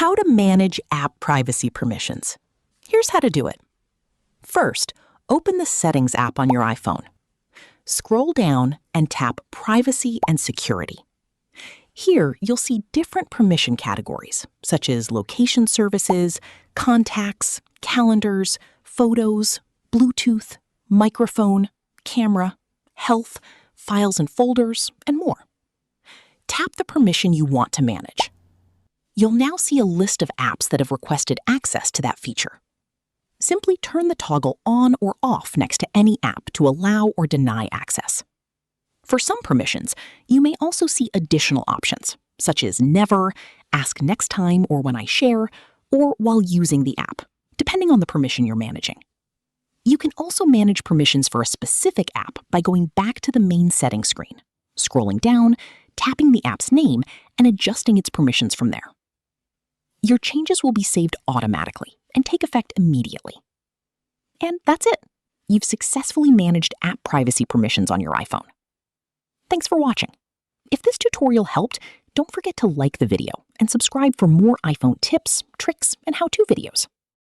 How to manage app privacy permissions. Here's how to do it. First, open the Settings app on your iPhone. Scroll down and tap Privacy and Security. Here, you'll see different permission categories, such as location services, contacts, calendars, photos, Bluetooth, microphone, camera, health, files and folders, and more. Tap the permission you want to manage. You'll now see a list of apps that have requested access to that feature. Simply turn the toggle on or off next to any app to allow or deny access. For some permissions, you may also see additional options, such as never, ask next time or when I share, or while using the app, depending on the permission you're managing. You can also manage permissions for a specific app by going back to the main settings screen, scrolling down, tapping the app's name, and adjusting its permissions from there. Your changes will be saved automatically and take effect immediately. And that's it. You've successfully managed app privacy permissions on your iPhone. Thanks for watching. If this tutorial helped, don't forget to like the video and subscribe for more iPhone tips, tricks, and how-to videos.